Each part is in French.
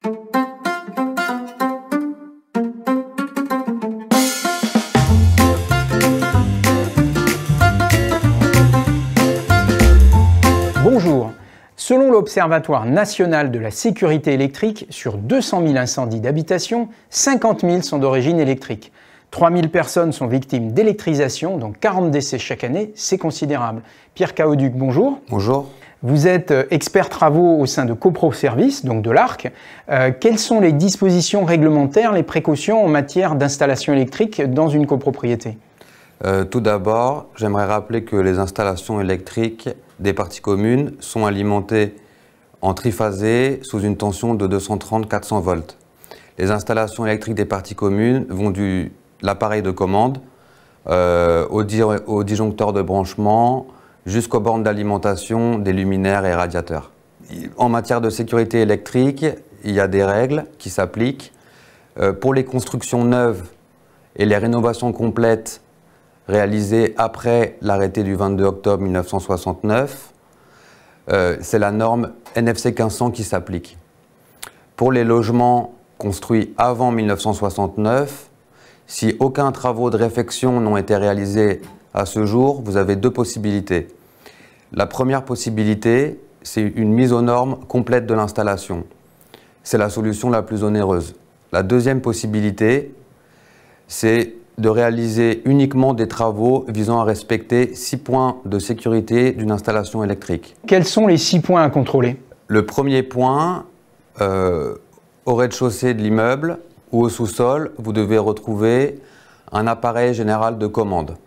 Bonjour. Selon l'Observatoire national de la sécurité électrique, sur 200 000 incendies d'habitation, 50 000 sont d'origine électrique. 3 000 personnes sont victimes d'électrisation, donc 40 décès chaque année, c'est considérable. Pierre Cauduc, bonjour. Bonjour. Vous êtes expert travaux au sein de Copro Services, donc de l'ARC. Quelles sont les dispositions réglementaires, les précautions en matière d'installation électrique dans une copropriété? Tout d'abord, j'aimerais rappeler que les installations électriques des parties communes sont alimentées en triphasé sous une tension de 230-400 volts. Les installations électriques des parties communes vont de l'appareil de commande au disjoncteur de branchement jusqu'aux bornes d'alimentation des luminaires et radiateurs. En matière de sécurité électrique, il y a des règles qui s'appliquent. Pour les constructions neuves et les rénovations complètes réalisées après l'arrêté du 22 octobre 1969, c'est la norme NFC 1500 qui s'applique. Pour les logements construits avant 1969, si aucun travaux de réfection n'ont été réalisés à ce jour, vous avez deux possibilités. La première possibilité, c'est une mise aux normes complète de l'installation. C'est la solution la plus onéreuse. La deuxième possibilité, c'est de réaliser uniquement des travaux visant à respecter 6 points de sécurité d'une installation électrique. Quels sont les 6 points à contrôler? Le premier point, au rez-de-chaussée de l'immeuble ou au sous-sol, vous devez retrouver un appareil général de commande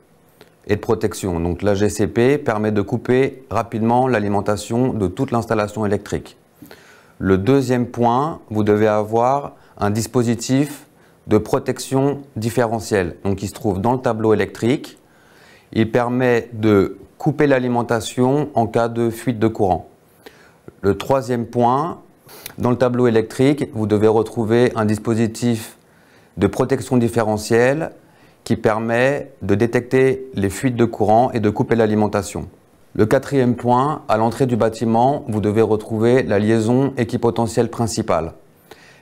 et de protection. Donc la GCP permet de couper rapidement l'alimentation de toute l'installation électrique. Le deuxième point, vous devez avoir un dispositif de protection différentielle, donc qui se trouve dans le tableau électrique. Il permet de couper l'alimentation en cas de fuite de courant. Le troisième point, dans le tableau électrique, vous devez retrouver un dispositif de protection différentielle qui permet de détecter les fuites de courant et de couper l'alimentation. Le quatrième point, à l'entrée du bâtiment, vous devez retrouver la liaison équipotentielle principale.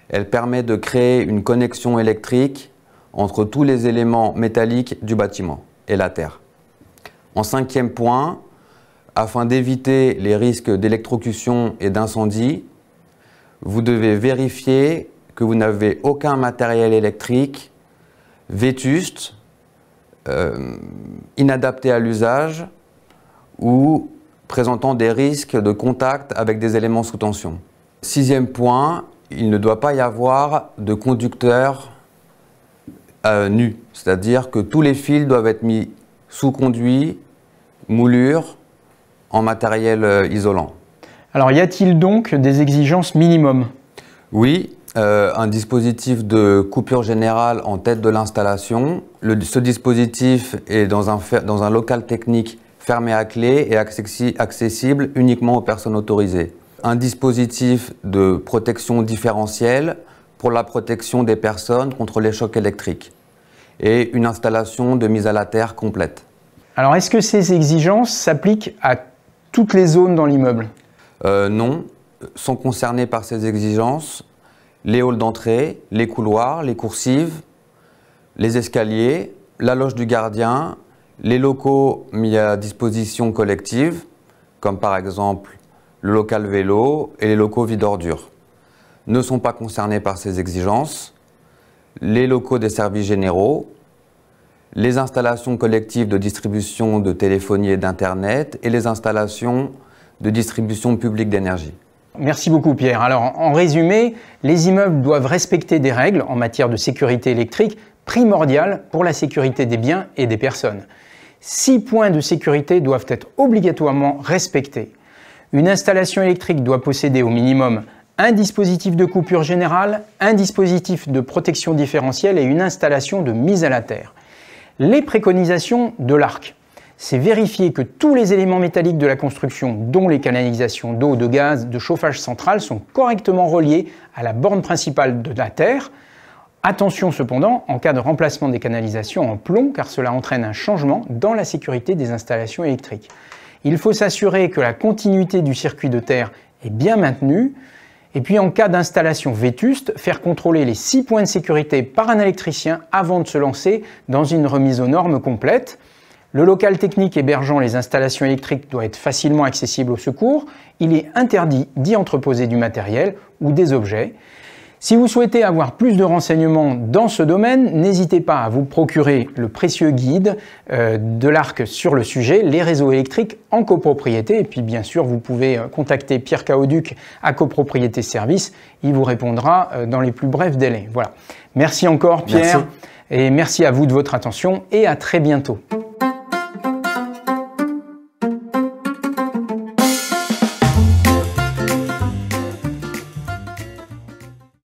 Elle permet de créer une connexion électrique entre tous les éléments métalliques du bâtiment et la terre. En cinquième point, afin d'éviter les risques d'électrocution et d'incendie, vous devez vérifier que vous n'avez aucun matériel électrique vétuste, inadapté à l'usage ou présentant des risques de contact avec des éléments sous tension. Sixième point, il ne doit pas y avoir de conducteur nu, c'est-à-dire que tous les fils doivent être mis sous conduit, moulure, en matériel isolant. Alors, y a-t-il donc des exigences minimum? Oui, un dispositif de coupure générale en tête de l'installation. Ce dispositif est dans un local technique fermé à clé et accessible uniquement aux personnes autorisées. Un dispositif de protection différentielle pour la protection des personnes contre les chocs électriques et une installation de mise à la terre complète. Alors, est-ce que ces exigences s'appliquent à toutes les zones dans l'immeuble? Non, sont concernés par ces exigences les halls d'entrée, les couloirs, les coursives, les escaliers, la loge du gardien, les locaux mis à disposition collective, comme par exemple le local vélo et les locaux vide-ordures. Ne sont pas concernés par ces exigences les locaux des services généraux, les installations collectives de distribution de téléphonie et d'Internet et les installations de distribution publique d'énergie. Merci beaucoup Pierre. Alors en résumé, les immeubles doivent respecter des règles en matière de sécurité électrique primordiales pour la sécurité des biens et des personnes. 6 points de sécurité doivent être obligatoirement respectés. Une installation électrique doit posséder au minimum un dispositif de coupure générale, un dispositif de protection différentielle et une installation de mise à la terre. Les préconisations de l'ARC, c'est vérifier que tous les éléments métalliques de la construction, dont les canalisations d'eau, de gaz, de chauffage central, sont correctement reliés à la borne principale de la terre. Attention cependant en cas de remplacement des canalisations en plomb, car cela entraîne un changement dans la sécurité des installations électriques. Il faut s'assurer que la continuité du circuit de terre est bien maintenue Et puis en cas d'installation vétuste, faire contrôler les 6 points de sécurité par un électricien avant de se lancer dans une remise aux normes complète. Le local technique hébergeant les installations électriques doit être facilement accessible au secours. Il est interdit d'y entreposer du matériel ou des objets. Si vous souhaitez avoir plus de renseignements dans ce domaine, n'hésitez pas à vous procurer le précieux guide de l'ARC sur le sujet, les réseaux électriques en copropriété. Et puis bien sûr, vous pouvez contacter Pierre Cauduc à Copropriété Service. Il vous répondra dans les plus brefs délais. Voilà. Merci encore Pierre. Merci. Et merci à vous de votre attention et à très bientôt.